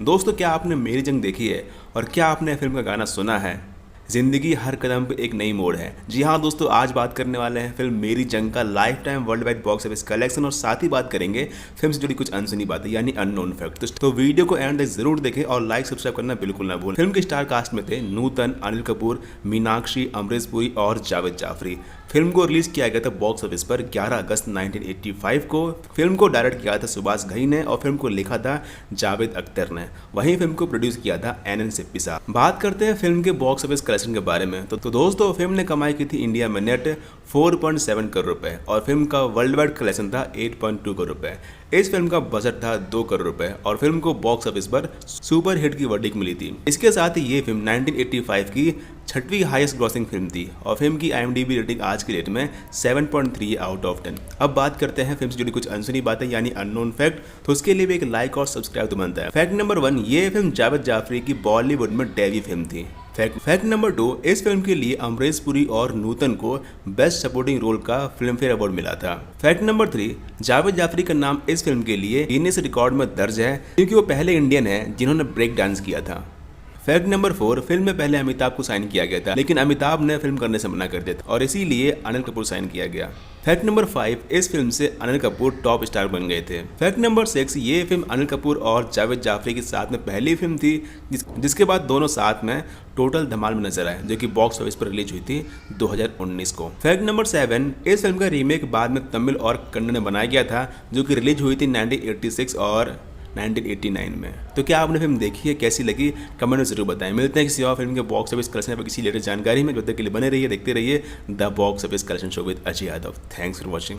दोस्तों, क्या आपने मेरी जंग देखी है और क्या आपने फिल्म का गाना सुना है? जिंदगी हर कदम पे एक नई मोड़ है। जी हाँ दोस्तों, आज बात करने वाले हैं फिल्म मेरी जंग का life time world wide box office collection और साथ ही बात करेंगे फिल्म से जुड़ी कुछ अनसुनी बातें यानी अननोन फैक्ट। तो वीडियो को एंड तक जरूर देखें और लाइक सब्सक्राइब करना बिल्कुल ना भूलें। फिल्म के स्टार कास्ट में थे नूतन, अनिल कपूर, मीनाक्षी, अमरीश पुरी और जावेद जाफरी। फिल्म को रिलीज किया गया था बॉक्स ऑफिस पर 11 अगस्त 1985 को। फिल्म को डायरेक्ट किया था सुभाष घई ने और फिल्म को लिखा था जावेद अख्तर ने। वहीं फिल्म को प्रोड्यूस किया था एनएन सिप्पी साहब। बात करते हैं फिल्म के बॉक्स ऑफिस कलेक्शन के बारे में। तो दोस्तों, फिल्म ने कमाई की थी इंडिया में नेट 4.7 करोड़ रुपए और फिल्म का वर्ल्ड वाइड कलेक्शन था 8.2 करोड़ रुपए। इस फिल्म का बजट था 2 करोड़ रुपए और फिल्म को बॉक्स ऑफिस पर सुपर हिट की वर्डिक्ट मिली थी। इसके साथ ही ये फिल्म 1985 की छठवीं हाईएस्ट ग्रॉसिंग फिल्म थी और फिल्म की IMDb रेटिंग आज की डेट में 7.3 आउट ऑफ 10। अब बात करते हैं फिल्म से जुड़ी कुछ अनसुनी बातें यानी अननोन फैक्ट। तो उसके लिए भी एक लाइक और सब्सक्राइब तो बनता है। फैक्ट नंबर 1, ये फिल्म जावेद जाफरी की बॉलीवुड में डेब्यू फिल्म थी। फैक्ट नंबर 2, इस फिल्म के लिए अमरीश पुरी और नूतन को बेस्ट सपोर्टिंग रोल का फिल्म फेयर अवार्ड मिला था। फैक्ट नंबर 3, जावेद जाफरी का नाम इस फिल्म के लिए गिनीज रिकॉर्ड में दर्ज है क्योंकि वो पहले इंडियन है जिन्होंने ब्रेक डांस किया था। फैक्ट नंबर 4, फिल्म में पहले अमिताभ को साइन किया गया था लेकिन अमिताभ ने फिल्म करने से मना कर दिया था और इसीलिए अनिल कपूर साइन किया गया। फैक्ट नंबर 5, इस फिल्म से अनिल कपूर टॉप स्टार बन गए थे। फैक्ट नंबर 6, ये फिल्म अनिल कपूर और जावेद जाफरी के साथ में पहली फिल्म थी जिसके बाद दोनों साथ में टोटल धमाल में नजर आए जो कि बॉक्स ऑफिस पर रिलीज हुई थी 2019 को। फैक्ट नंबर 7, इस फिल्म का रीमेक बाद में तमिल और कन्नड़ में बनाया गया था जो कि रिलीज हुई थी 1986 और 1989 में। तो क्या आपने फिल्म देखी है, कैसी लगी, कमेंट में जरूर बताएं। मिलते हैं किसी और फिल्म के बॉक्स ऑफिस कलेक्शन पर किसी लेटेस्ट जानकारी में। जब तक के लिए बने रहिए, देखते रहिए the box office collection show with Ajay Yadav. Thanks for watching.